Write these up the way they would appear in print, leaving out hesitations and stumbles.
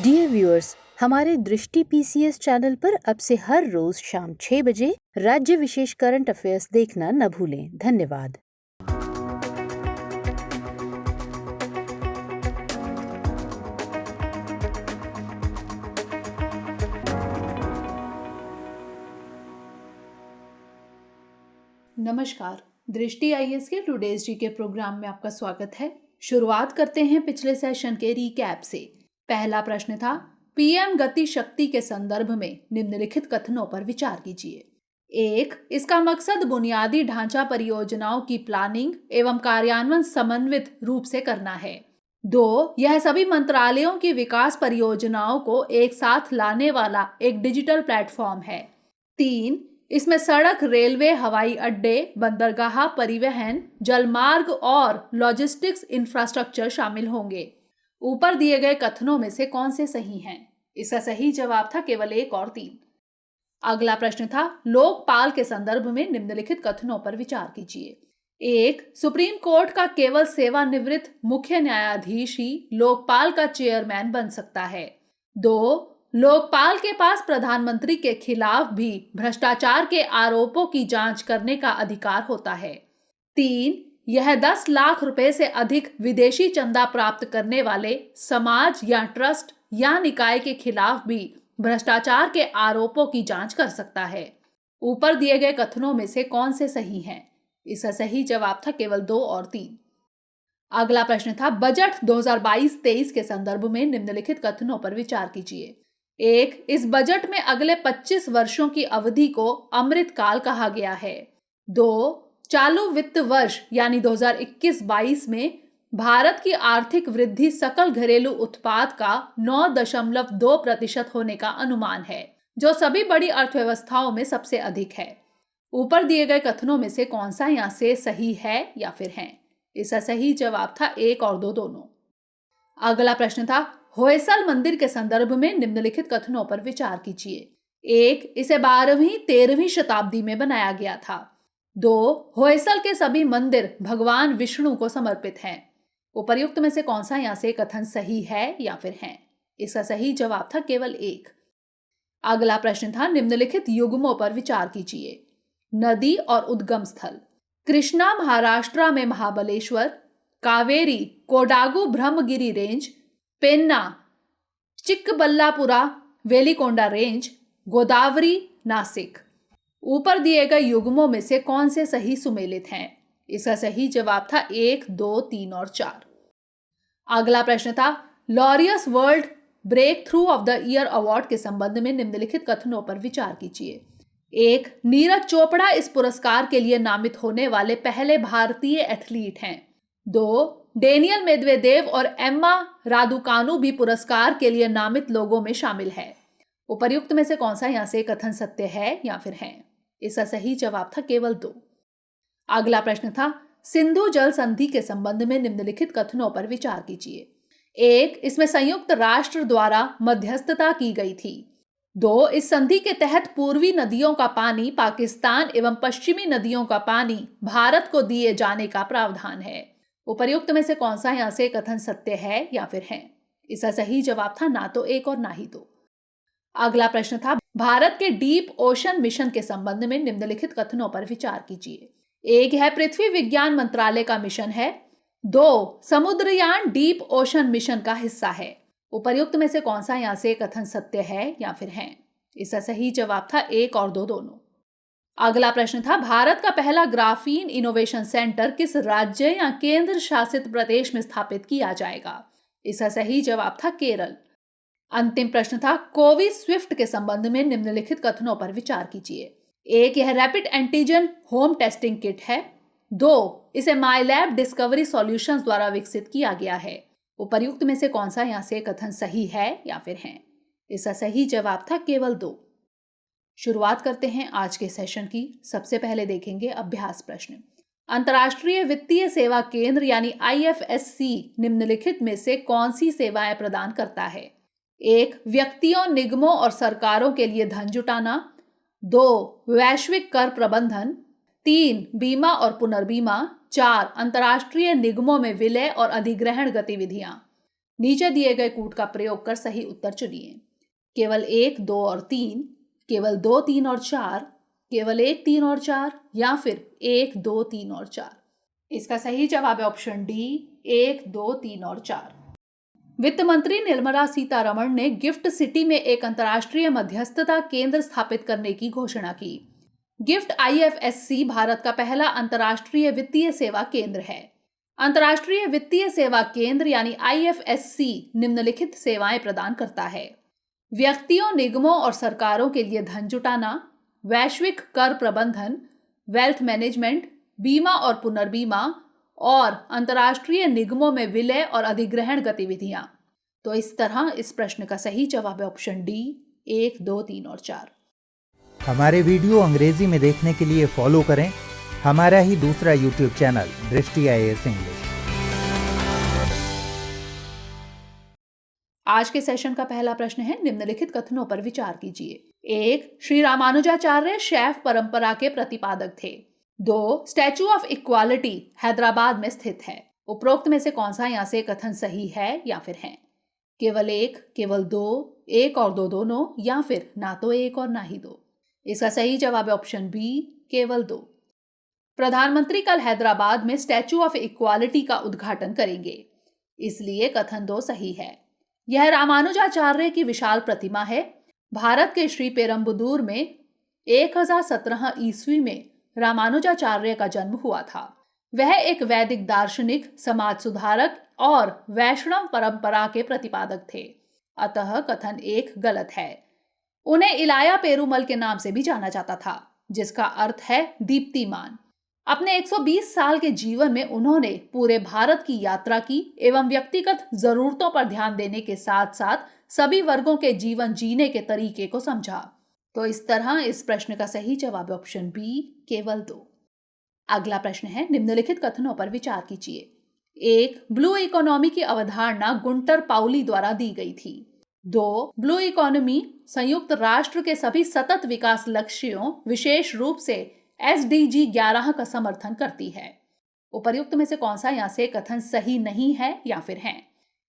Dear viewers, हमारे दृष्टि PCS channel पर अब से हर रोज शाम 6 बजे राज्य विशेष करंट अफेयर्स देखना न भूलें। धन्यवाद। नमस्कार। दृष्टि आईएएस के टुडेज जी के प्रोग्राम में आपका स्वागत है। शुरुआत करते हैं पिछले सेशन के रिकैप से। पहला प्रश्न था, पीएम गति शक्ति के संदर्भ में निम्नलिखित कथनों पर विचार कीजिए। 1. इसका मकसद बुनियादी ढांचा परियोजनाओं की प्लानिंग एवं कार्यान्वयन समन्वित रूप से करना है। 2. यह सभी मंत्रालयों की विकास परियोजनाओं को एक साथ लाने वाला एक डिजिटल प्लेटफॉर्म है। 3. इसमें सड़क, रेलवे, हवाई अड्डे, बंदरगाह, परिवहन, जलमार्ग और लॉजिस्टिक्स इंफ्रास्ट्रक्चर शामिल होंगे। ऊपर दिए गए कथनों में से कौन से सही हैं? इसका सही जवाब था केवल 1 और 3। अगला प्रश्न था, लोकपाल के संदर्भ में निम्नलिखित कथनों पर विचार कीजिए। 1. सुप्रीम कोर्ट का केवल सेवानिवृत्त मुख्य न्यायाधीश ही लोकपाल का चेयरमैन बन सकता है। 2. लोकपाल के पास प्रधानमंत्री के खिलाफ भी भ्रष्टाचार के आरोपों की जांच करने का अधिकार होता है। 3. यह 10 लाख रुपए से अधिक विदेशी चंदा प्राप्त करने वाले समाज या ट्रस्ट या निकाय के खिलाफ भी भ्रष्टाचार के आरोपों की जांच कर सकता है। ऊपर दिए गए कथनों में से कौन से सही हैं? इसका सही जवाब था केवल 2 और 3। अगला प्रश्न था, बजट 2022-23 के संदर्भ में निम्नलिखित कथनों पर विचार कीजिए। 1. इस बजट में अगले 25 वर्षों की अवधि को अमृत काल कहा गया है। 2. चालू वित्त वर्ष यानी 2021-22 में भारत की आर्थिक वृद्धि सकल घरेलू उत्पाद का 9.2% होने का अनुमान है, जो सभी बड़ी अर्थव्यवस्थाओं में सबसे अधिक है। ऊपर दिए गए कथनों में से कौन सा यहाँ से सही है या फिर है? इसका सही जवाब था 1 और 2 दोनों। अगला प्रश्न था, होयसल मंदिर के संदर्भ में निम्नलिखित कथनों पर विचार कीजिए। 1. इसे 12वीं-13वीं शताब्दी में बनाया गया था। 2. होयसल के सभी मंदिर भगवान विष्णु को समर्पित हैं। उपर्युक्त में से कौन सा यहाँ से कथन सही है या फिर है? इसका सही जवाब था केवल 1। अगला प्रश्न था, निम्नलिखित युग्मों पर विचार कीजिए। नदी और उद्गम स्थल। कृष्णा महाराष्ट्र में महाबलेश्वर, कावेरी कोडागु ब्रह्मगिरी रेंज, पेन्ना चिक्कबल्लापुरा वेलिकोंडा रेंज, गोदावरी नासिक। ऊपर दिए गए युग्मों में से कौन से सही सुमेलित हैं? इसका सही जवाब था 1, 2, 3 और 4। अगला प्रश्न था, Laureus world breakthrough of the year award के संबंध में निम्नलिखित कथनों पर विचार कीजिए। 1. नीरज चोपड़ा इस पुरस्कार के लिए नामित होने वाले पहले भारतीय एथलीट हैं। 2. डेनियल मेदवेदेव और एम्मा रादुकानु भी पुरस्कार के लिए नामित लोगों में शामिल है। उपर्युक्त में से कौन सा यहाँ से कथन सत्य है या फिर है? इसका सही जवाब था केवल 2। अगला प्रश्न था, सिंधु जल संधि के संबंध में निम्नलिखित कथनों पर विचार कीजिए। 1. इसमें संयुक्त राष्ट्र द्वारा मध्यस्थता की गई थी। 2. इस संधि के तहत पूर्वी नदियों का पानी पाकिस्तान एवं पश्चिमी नदियों का पानी भारत को दिए जाने का प्रावधान है। उपर्युक्त में से कौन सा यहाँ से कथन सत्य है या फिर है? इसका सही जवाब था ना तो 1 और ना ही 2। अगला प्रश्न था, भारत के डीप ओशन मिशन के संबंध में निम्नलिखित कथनों पर विचार कीजिए। 1. यह पृथ्वी विज्ञान मंत्रालय का मिशन है। 2. समुद्रयान डीप ओशन मिशन का हिस्सा है। उपर्युक्त में से कौन सा यहाँ से कथन सत्य है या फिर है? इसका सही जवाब था 1 और 2 दोनों। अगला प्रश्न था, भारत का पहला ग्राफीन इनोवेशन सेंटर किस राज्य या केंद्र शासित प्रदेश में स्थापित किया जाएगा? इसका सही जवाब था केरल। अंतिम प्रश्न था, कोवी स्विफ्ट के संबंध में निम्नलिखित कथनों पर विचार कीजिए। 1. यह rapid antigen home testing kit है। 2. इसे माईलैब डिस्कवरी सॉल्यूशंस द्वारा विकसित किया गया है। उपर्युक्त में से कौन सा यहाँ से कथन सही है या फिर है? इसका सही जवाब था केवल 2। शुरुआत करते हैं आज के सेशन की। सबसे पहले देखेंगे अभ्यास प्रश्न। अंतर्राष्ट्रीय वित्तीय सेवा केंद्र यानी IFSC निम्नलिखित में से कौन सी सेवाएं प्रदान करता है? 1. व्यक्तियों, निगमों और सरकारों के लिए धन जुटाना। 2. वैश्विक कर प्रबंधन। 3. बीमा और पुनर्बीमा। 4. अंतर्राष्ट्रीय निगमों में विलय और अधिग्रहण गतिविधियां। नीचे दिए गए कूट का प्रयोग कर सही उत्तर चुनिए। केवल 1, 2 और 3, केवल 2, 3 और 4, केवल 1, 3 और 4 या फिर 1, 2, 3 और 4। इसका सही जवाब है ऑप्शन डी, 1, 2, 3 और 4। वित्त मंत्री निर्मला सीतारमण ने गिफ्ट सिटी में एक अंतर्राष्ट्रीय मध्यस्थता केंद्र स्थापित करने की घोषणा की। गिफ्ट IFSC भारत का पहला अंतर्राष्ट्रीय वित्तीय सेवा केंद्र है। अंतर्राष्ट्रीय वित्तीय सेवा केंद्र यानी IFSC निम्नलिखित सेवाएं प्रदान करता है: व्यक्तियों, निगमों और सरकारों के लिए धन जुटाना, वैश्विक कर प्रबंधन, वेल्थ मैनेजमेंट, बीमा और पुनर्बीमा और अंतर्राष्ट्रीय निगमों में विलय और अधिग्रहण गतिविधियां। तो इस तरह इस प्रश्न का सही जवाब है ऑप्शन डी, 1, 2, 3 और 4। हमारे वीडियो अंग्रेजी में देखने के लिए फॉलो करें हमारा ही दूसरा YouTube चैनल दृष्टि IAS इंग्लिश। आज के सेशन का पहला प्रश्न है, निम्नलिखित कथनों पर विचार कीजिए। 1, श्री रामानुजाचार्य शैव परंपरा के प्रतिपादक थे। 2, स्टैचू ऑफ इक्वालिटी हैदराबाद में स्थित है। उपरोक्त में से कौन सा यहाँ से कथन सही है या फिर है? केवल 1, केवल 2, 1 और 2 दोनों या फिर ना तो 1 और ना ही 2। इसका सही जवाब है ऑप्शन बी, केवल 2। प्रधानमंत्री कल हैदराबाद में स्टैचू ऑफ इक्वालिटी का उद्घाटन करेंगे, इसलिए कथन 2 सही है। यह रामानुजाचार्य की विशाल प्रतिमा है। भारत के श्री पेरम्बदूर में 1017 ईस्वी में रामानुजाचार्य का जन्म हुआ था। वह एक वैदिक दार्शनिक, समाज सुधारक और वैष्णव परंपरा के प्रतिपादक थे, अतः कथन 1 गलत है। उन्हें इलाया पेरुमल के नाम से भी जाना जाता था, जिसका अर्थ है दीप्तिमान। अपने 120 साल के जीवन में उन्होंने पूरे भारत की यात्रा की एवं व्यक्तिगत जरूरतों पर ध्यान देने के साथ साथ सभी वर्गों के जीवन जीने के तरीके को समझा। तो इस तरह इस प्रश्न का सही जवाब ऑप्शन बी, केवल 2। अगला प्रश्न है, निम्नलिखित कथनों पर विचार कीजिए। 1, ब्लू इकोनॉमी की अवधारणा गुंटर पाउली द्वारा दी गई थी। 2, ब्लू इकोनॉमी संयुक्त राष्ट्र के सभी सतत विकास लक्ष्यों, विशेष रूप से SDG 11 का समर्थन करती है। उपर्युक्त में से कौन सा यहाँ से कथन सही नहीं है या फिर है?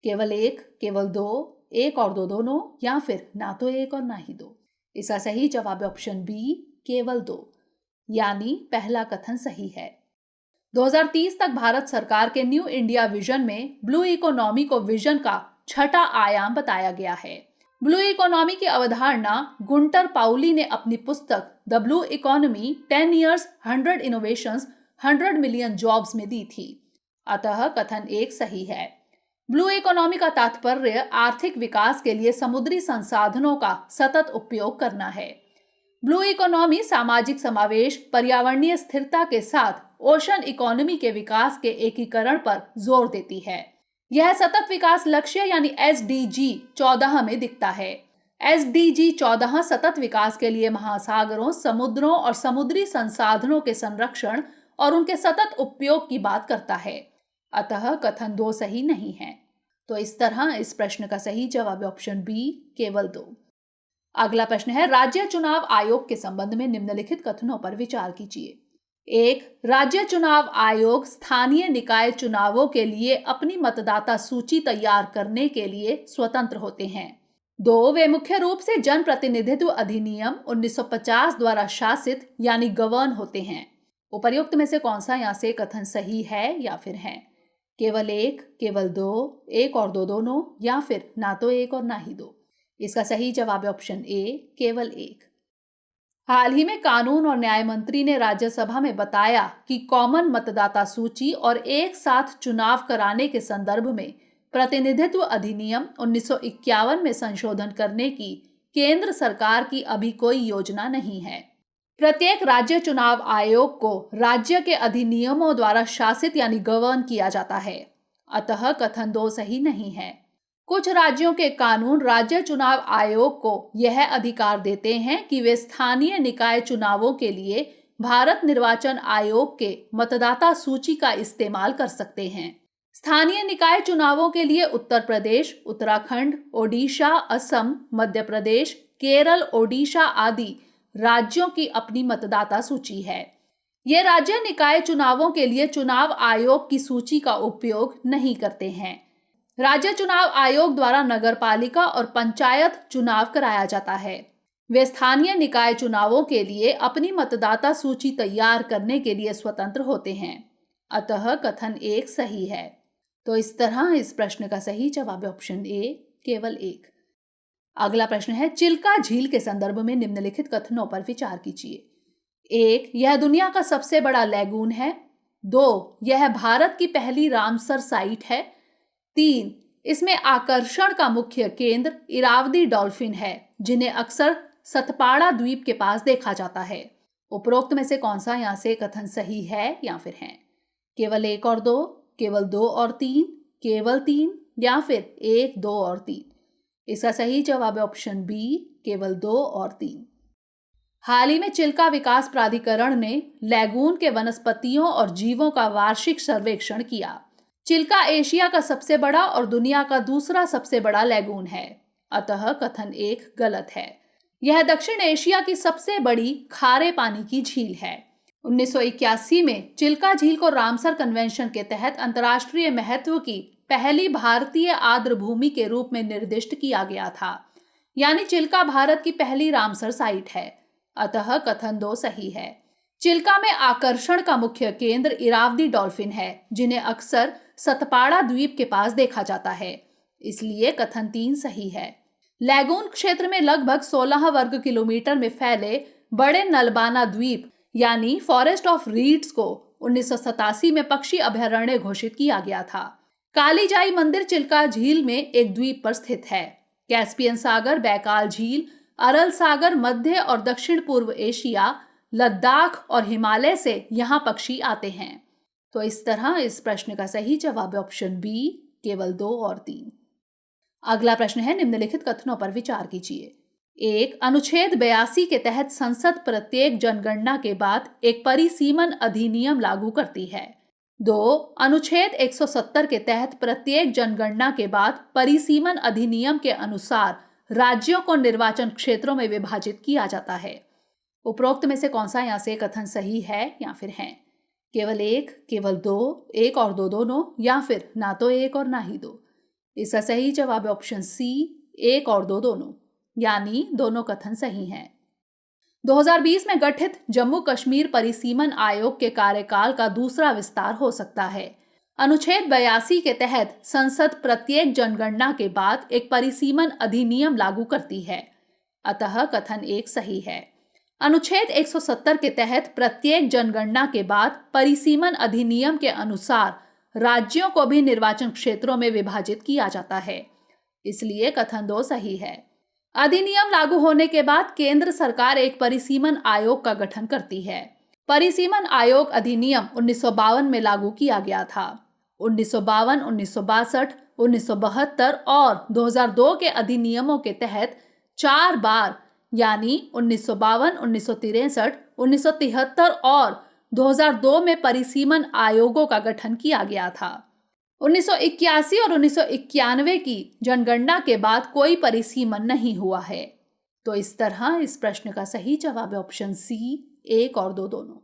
केवल 1, केवल 2, 1 और 2 दोनों या फिर ना तो 1 और ना ही 2। इसका सही जवाब ऑप्शन बी, केवल 2, यानी पहला कथन सही है। 2030 तक भारत सरकार के न्यू इंडिया विजन में ब्लू इकोनॉमी को विजन का छठा आयाम बताया गया है। ब्लू इकोनॉमी की अवधारणा गुंटर पाउली ने अपनी पुस्तक the blue economy 10 Years 100 Innovations 100 Million Jobs में दी थी, अतः कथन 1 सही है। ब्लू इकोनॉमी का तात्पर्य आर्थिक विकास के लिए समुद्री संसाधनों का सतत उपयोग करना है। ब्लू इकोनॉमी सामाजिक समावेश, पर्यावरणीय स्थिरता के साथ ओशन इकोनॉमी के विकास के एकीकरण पर जोर देती है। यह सतत विकास लक्ष्य यानी SDG 14 में दिखता है। SDG 14 सतत विकास के लिए महासागरों, समुद्रों और समुद्री संसाधनों के संरक्षण और उनके सतत उपयोग की बात करता है, अतः कथन 2 सही नहीं है। तो इस तरह इस प्रश्न का सही जवाब ऑप्शन बी, केवल 2। अगला प्रश्न है, राज्य चुनाव आयोग के संबंध में निम्नलिखित कथनों पर विचार कीजिए। 1, राज्य चुनाव आयोग स्थानीय निकाय चुनावों के लिए अपनी मतदाता सूची तैयार करने के लिए स्वतंत्र होते हैं। 2, वे मुख्य रूप से जन प्रतिनिधित्व अधिनियम 1950 द्वारा शासित यानी गवर्न होते हैं। उपर्युक्त में से कौन सा यहाँ से कथन सही है या फिर है? केवल 1, केवल 2, 1 और 2 दोनों या फिर ना तो 1 और ना ही 2। इसका सही जवाब है ऑप्शन ए, केवल 1। हाल ही में कानून और न्याय मंत्री ने राज्यसभा में बताया कि कॉमन मतदाता सूची और एक साथ चुनाव कराने के संदर्भ में प्रतिनिधित्व अधिनियम 1951 में संशोधन करने की केंद्र सरकार की अभी कोई योजना नहीं है। प्रत्येक राज्य चुनाव आयोग को राज्य के अधिनियमों द्वारा शासित यानी गवर्न किया जाता है, अतः कथन 2 सही नहीं है। कुछ राज्यों के कानून राज्य चुनाव आयोग को यह अधिकार देते हैं कि वे स्थानीय निकाय चुनावों के लिए भारत निर्वाचन आयोग के मतदाता सूची का इस्तेमाल कर सकते हैं। स्थानीय निकाय चुनावों के लिए उत्तर प्रदेश, उत्तराखंड, ओडिशा, असम, मध्य प्रदेश, केरल, ओडिशा आदि राज्यों की अपनी मतदाता सूची है। ये राज्य निकाय चुनावों के लिए चुनाव आयोग की सूची का उपयोग नहीं करते हैं। राज्य चुनाव आयोग द्वारा नगरपालिका और पंचायत चुनाव कराया जाता है। वे स्थानीय निकाय चुनावों के लिए अपनी मतदाता सूची तैयार करने के लिए स्वतंत्र होते हैं। अतः कथन 1 सही है। तो इस तरह इस प्रश्न का सही जवाब है ऑप्शन ए, केवल 1। अगला प्रश्न है, चिल्का झील के संदर्भ में निम्नलिखित कथनों पर विचार कीजिए। 1, यह दुनिया का सबसे बड़ा लैगून है। 2, यह भारत की पहली रामसर साइट है। 3, इसमें आकर्षण का मुख्य केंद्र इरावदी डॉल्फिन है, जिन्हें अक्सर सतपाड़ा द्वीप के पास देखा जाता है। उपरोक्त में से कौन सा यहाँ से कथन सही है या फिर है? केवल 1 और 2, केवल 2 और 3, केवल 3 या फिर 1, 2 और 3? इसका सही जवाब है ऑप्शन बी, केवल 2 और 3। हाल ही में चिल्का विकास प्राधिकरण ने लैगून के वनस्पतियों और जीवों का वार्षिक सर्वेक्षण किया। चिल्का एशिया का सबसे बड़ा और दुनिया का दूसरा सबसे बड़ा लैगून है। अतः कथन 1 गलत है। यह दक्षिण एशिया की सबसे बड़ी खारे पानी की झील है। 1981 में चिल्का झील को रामसर कन्वेंशन के तहत अंतर्राष्ट्रीय महत्व की पहली भारतीय आर्द्र भूमि के रूप में निर्दिष्ट किया गया था। यानी चिल्का भारत की पहली रामसर साइट है। अतः कथन 2 सही है। चिल्का में आकर्षण का मुख्य केंद्र इरावदी डॉल्फिन है, जिन्हें अक्सर सतपाड़ा द्वीप के पास देखा जाता है। इसलिए कथन 3 सही है। लैगून क्षेत्र में लगभग 16 वर्ग किलोमीटर में फैले बड़े नलबाना द्वीप यानी फॉरेस्ट ऑफ रीड्स को 1987 में पक्षी अभयारण्य घोषित किया गया था। कालीजाई मंदिर चिल्का झील में एक द्वीप पर स्थित है। कैस्पियन सागर, बैकाल झील, अरल सागर, मध्य और दक्षिण पूर्व एशिया, लद्दाख और हिमालय से यहाँ पक्षी आते हैं। तो इस तरह इस प्रश्न का सही जवाब है ऑप्शन बी, केवल 2 और 3। अगला प्रश्न है, निम्नलिखित कथनों पर विचार कीजिए। 1, अनुच्छेद 82 के तहत संसद प्रत्येक जनगणना के बाद एक परिसीमन अधिनियम लागू करती है। 2, अनुच्छेद 170 के तहत प्रत्येक जनगणना के बाद परिसीमन अधिनियम के अनुसार राज्यों को निर्वाचन क्षेत्रों में विभाजित किया जाता है। उपरोक्त में से कौन सा यहाँ से कथन सही है या फिर है? केवल 1, केवल 2, 1 और 2 दोनों, या फिर ना तो 1 और ना ही 2? इसका सही जवाब है ऑप्शन सी, 1 और 2 दोनों, यानी दोनों कथन सही हैं। 2020 में गठित जम्मू कश्मीर परिसीमन आयोग के कार्यकाल का दूसरा विस्तार हो सकता है। अनुच्छेद 82 के तहत संसद प्रत्येक जनगणना के बाद एक परिसीमन अधिनियम लागू करती है। अतः कथन 1 सही है। अनुच्छेद 170 के तहत प्रत्येक जनगणना के बाद परिसीमन अधिनियम के अनुसार राज्यों को भी निर्वाचन क्षेत्रों में विभाजित किया जाता है। इसलिए कथन 2 सही है। अधिनियम लागू होने के बाद केंद्र सरकार एक परिसीमन आयोग का गठन करती है। परिसीमन आयोग अधिनियम 1952 में लागू किया गया था। 1952, 1962, 1972 और 2002 के अधिनियमों के तहत 4 बार यानी 1952, 1963, 1973 और 2002 में परिसीमन आयोगों का गठन किया गया था। 1981 और 1991 की जनगणना के बाद कोई परिसीमन नहीं हुआ है। तो इस तरह इस प्रश्न का सही जवाब है ऑप्शन सी, 1 और 2 दोनों।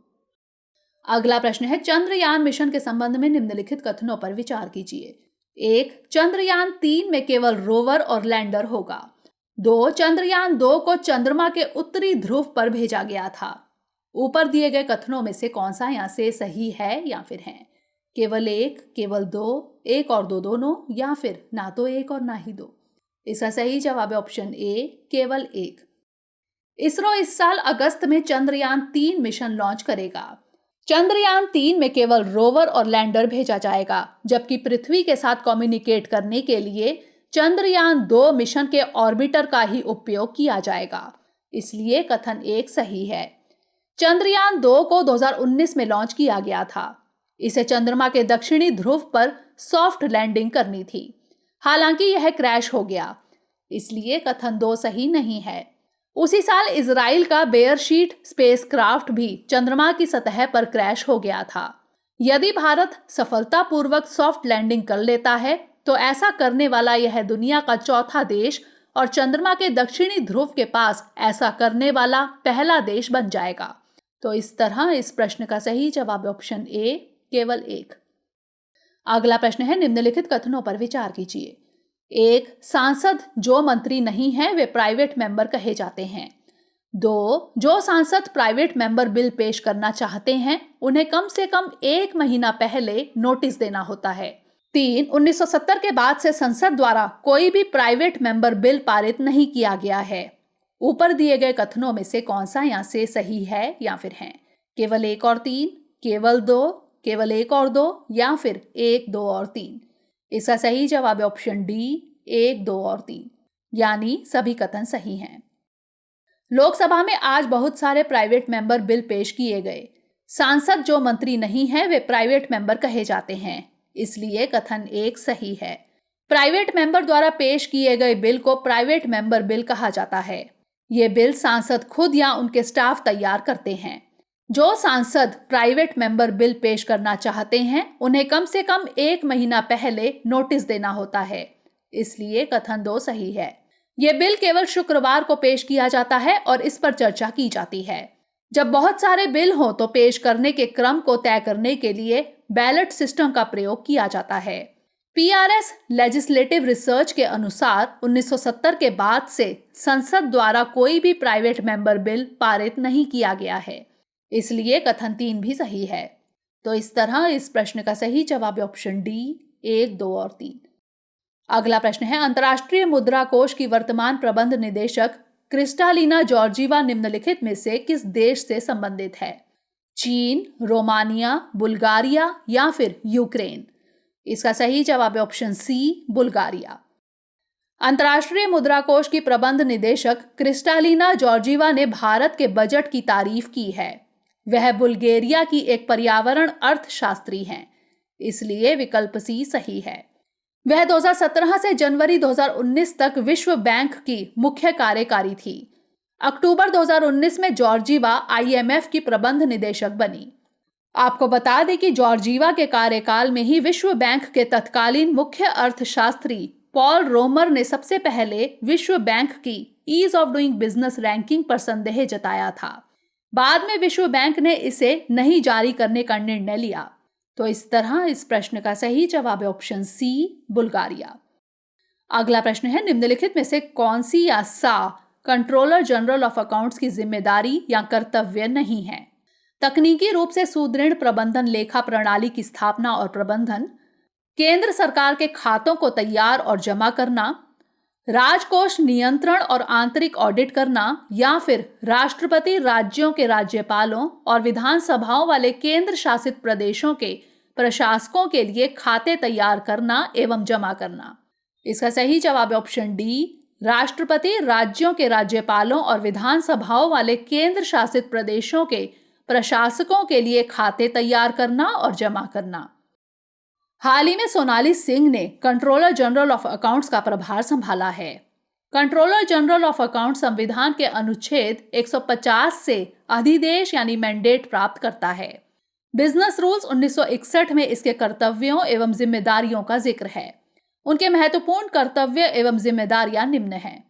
अगला प्रश्न है, चंद्रयान मिशन के संबंध में निम्नलिखित कथनों पर विचार कीजिए। 1, चंद्रयान 3 में केवल रोवर और लैंडर होगा। 2, चंद्रयान 2 को चंद्रमा के उत्तरी ध्रुव पर भेजा गया था। ऊपर दिए गए कथनों में से कौन सा यहाँ से सही है या फिर है? केवल 1, केवल 2, 1 और 2 दोनों, या फिर ना तो 1 और ना ही 2? इसका सही जवाब है ऑप्शन ए, केवल 1। इसरो इस साल अगस्त में चंद्रयान 3 मिशन लॉन्च करेगा। चंद्रयान 3 में केवल रोवर और लैंडर भेजा जाएगा, जबकि पृथ्वी के साथ कम्युनिकेट करने के लिए चंद्रयान 2 मिशन के ऑर्बिटर का ही उपयोग किया जाएगा। इसलिए कथन 1 सही है। चंद्रयान 2 को 2019 में लॉन्च किया गया था। इसे चंद्रमा के दक्षिणी ध्रुव पर सॉफ्ट लैंडिंग करनी थी। हालांकि यह क्रैश हो गया, इसलिए कथन 2 सही नहीं है। उसी साल इजराइल का बेयरशीट स्पेसक्राफ्ट भी चंद्रमा की सतह पर क्रैश हो गया था। यदि भारत सफलतापूर्वक सॉफ्ट लैंडिंग कर लेता है तो ऐसा करने वाला यह दुनिया का चौथा देश और चंद्रमा के दक्षिणी ध्रुव के पास ऐसा करने वाला पहला देश बन जाएगा। तो इस तरह इस प्रश्न का सही जवाब ऑप्शन ए, केवल 1। अगला प्रश्न है, निम्नलिखित कथनों पर विचार कीजिए। 1. सांसद जो मंत्री नहीं है वे प्राइवेट मेंबर कहे जाते हैं। 2. जो सांसद प्राइवेट मेंबर बिल पेश करना चाहते हैं उन्हें कम से कम 1 महीना पहले नोटिस देना होता है। 3. 1970 के बाद से संसद द्वारा कोई भी प्राइवेट मेंबर बिल पारित नहीं किया गया है। ऊपर दिए गए कथनों में से कौन सा यहाँ से सही है या फिर है? केवल 1 और 3, केवल 2, केवल 1 और 2 या फिर 1, 2 और 3? इसका सही जवाब है ऑप्शन डी, 1, 2 और 3, यानी सभी कथन सही हैं। लोकसभा में आज बहुत सारे प्राइवेट मेंबर बिल पेश किए गए। सांसद जो मंत्री नहीं है वे प्राइवेट मेंबर कहे जाते हैं, इसलिए कथन 1 सही है। प्राइवेट मेंबर द्वारा पेश किए गए बिल को प्राइवेट मेंबर बिल कहा जाता है। ये बिल सांसद खुद या उनके स्टाफ तैयार करते हैं। जो सांसद प्राइवेट मेंबर बिल पेश करना चाहते हैं उन्हें कम से कम 1 महीना पहले नोटिस देना होता है, इसलिए कथन 2 सही है। यह बिल केवल शुक्रवार को पेश किया जाता है और इस पर चर्चा की जाती है। जब बहुत सारे बिल हो तो पेश करने के क्रम को तय करने के लिए बैलेट सिस्टम का प्रयोग किया जाता है। PRS लेजिस्लेटिव रिसर्च के अनुसार 1970 के बाद से संसद द्वारा कोई भी प्राइवेट मेंबर बिल पारित नहीं किया गया है, इसलिए कथन 3 भी सही है। तो इस तरह इस प्रश्न का सही जवाब है ऑप्शन डी, 1, 2 और 3। अगला प्रश्न है, अंतर्राष्ट्रीय मुद्रा कोष की वर्तमान प्रबंध निदेशक क्रिस्टालिना जॉर्जीवा निम्नलिखित में से किस देश से संबंधित है? चीन, रोमानिया, बुल्गारिया या फिर यूक्रेन? इसका सही जवाब है ऑप्शन सी, बुल्गारिया। अंतर्राष्ट्रीय मुद्रा कोष की प्रबंध निदेशक क्रिस्टालिना जॉर्जीवा ने भारत के बजट की तारीफ की है। वह बुल्गारिया की एक पर्यावरण अर्थशास्त्री हैं, इसलिए विकल्प सी सही है। वह 2017 से जनवरी 2019 तक विश्व बैंक की मुख्य कार्यकारी थी। अक्टूबर 2019 में जॉर्जीवा IMF की प्रबंध निदेशक बनी। आपको बता दें कि जॉर्जीवा के कार्यकाल में ही विश्व बैंक के तत्कालीन मुख्य अर्थशास्त्री पॉल रोमर ने सबसे पहले विश्व बैंक की ease of doing business ranking पर संदेह जताया था। बाद में विश्व बैंक ने इसे नहीं जारी करने का निर्णय लिया। तो इस तरह इस प्रश्न का सही जवाब है ऑप्शन सी, बुल्गारिया। अगला प्रश्न है, निम्नलिखित में से कौन सी या सा कंट्रोलर जनरल ऑफ अकाउंट्स की जिम्मेदारी या कर्तव्य नहीं है? तकनीकी रूप से सुदृढ़ प्रबंधन लेखा प्रणाली की स्थापना और प्रबंधन, केंद्र सरकार के खातों को तैयार और जमा करना, राजकोष नियंत्रण और आंतरिक ऑडिट करना या फिर राष्ट्रपति राज्यों के राज्यपालों और विधानसभाओं वाले केंद्र शासित प्रदेशों के प्रशासकों के लिए खाते तैयार करना एवं जमा करना? इसका सही जवाब है ऑप्शन डी, राष्ट्रपति राज्यों के राज्यपालों और विधानसभाओं वाले केंद्र शासित प्रदेशों के प्रशासकों के लिए खाते तैयार करना और जमा करना। हाल ही में सोनाली सिंह ने कंट्रोलर जनरल ऑफ अकाउंट्स का प्रभार संभाला है। कंट्रोलर जनरल ऑफ अकाउंट्स संविधान के अनुच्छेद 150 से अधिदेश यानी मैंडेट प्राप्त करता है। बिजनेस रूल्स 1961 में इसके कर्तव्यों एवं जिम्मेदारियों का जिक्र है। उनके महत्वपूर्ण कर्तव्य एवं जिम्मेदारियां निम्न हैं।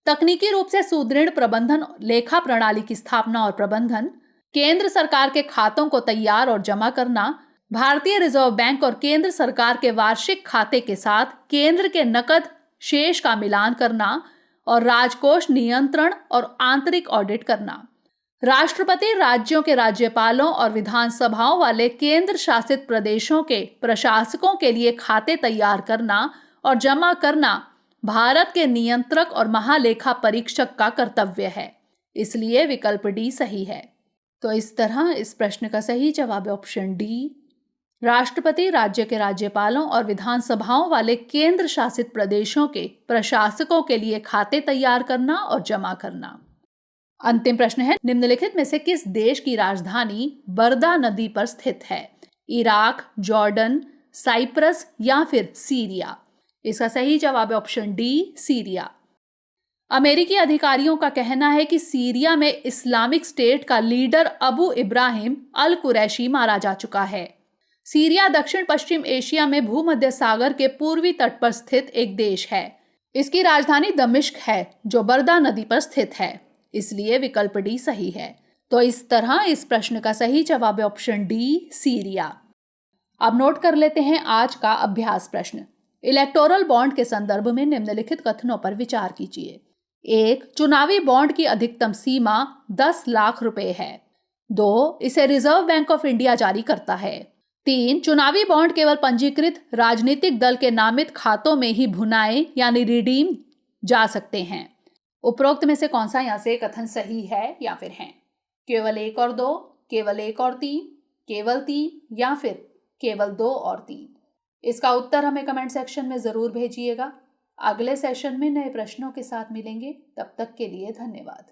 तकनीकी रूप से सुदृढ़ प्रबंधन लेखा प्रणाली की स्थापना और प्रबंधन, केंद्र सरकार के खातों को तैयार और जमा करना, भारतीय रिजर्व बैंक और केंद्र सरकार के वार्षिक खाते के साथ केंद्र के नकद शेष का मिलान करना और राजकोष नियंत्रण और आंतरिक ऑडिट करना। राष्ट्रपति राज्यों के राज्यपालों और विधानसभाओं वाले केंद्र शासित प्रदेशों के प्रशासकों के लिए खाते तैयार करना और जमा करना भारत के नियंत्रक और महालेखा परीक्षक का कर्तव्य है, इसलिए विकल्प डी सही है। तो इस तरह इस प्रश्न का सही जवाब है ऑप्शन डी, राष्ट्रपति राज्य के राज्यपालों और विधानसभाओं वाले केंद्र शासित प्रदेशों के प्रशासकों के लिए खाते तैयार करना और जमा करना। अंतिम प्रश्न है, निम्नलिखित में से किस देश की राजधानी बर्दा नदी पर स्थित है? इराक, जॉर्डन, साइप्रस या फिर सीरिया? इसका सही जवाब है ऑप्शन डी, सीरिया। अमेरिकी अधिकारियों का कहना है कि सीरिया में इस्लामिक स्टेट का लीडर अबू इब्राहिम अल कुरैशी मारा जा चुका है। सीरिया दक्षिण पश्चिम एशिया में भूमध्य सागर के पूर्वी तट पर स्थित एक देश है। इसकी राजधानी दमिश्क है जो बर्दा नदी पर स्थित है, इसलिए विकल्प डी सही है। तो इस तरह इस प्रश्न का सही जवाब है ऑप्शन डी, सीरिया। अब नोट कर लेते हैं आज का अभ्यास प्रश्न। इलेक्टोरल बॉन्ड के संदर्भ में निम्नलिखित कथनों पर विचार कीजिए। 1. चुनावी बॉन्ड की अधिकतम सीमा 10 लाख रुपए है। 2. इसे रिजर्व बैंक ऑफ इंडिया जारी करता है। 3. चुनावी बॉन्ड केवल पंजीकृत राजनीतिक दल के नामित खातों में ही भुनाए यानी रिडीम जा सकते हैं। उपरोक्त में से कौन सा यहाँ से कथन सही है या फिर है? केवल 1 और 2, केवल 1 और 3, केवल 3 या फिर केवल 2 और 3? इसका उत्तर हमें कमेंट सेक्शन में जरूर भेजिएगा। अगले सेशन में नए प्रश्नों के साथ मिलेंगे। तब तक के लिए धन्यवाद।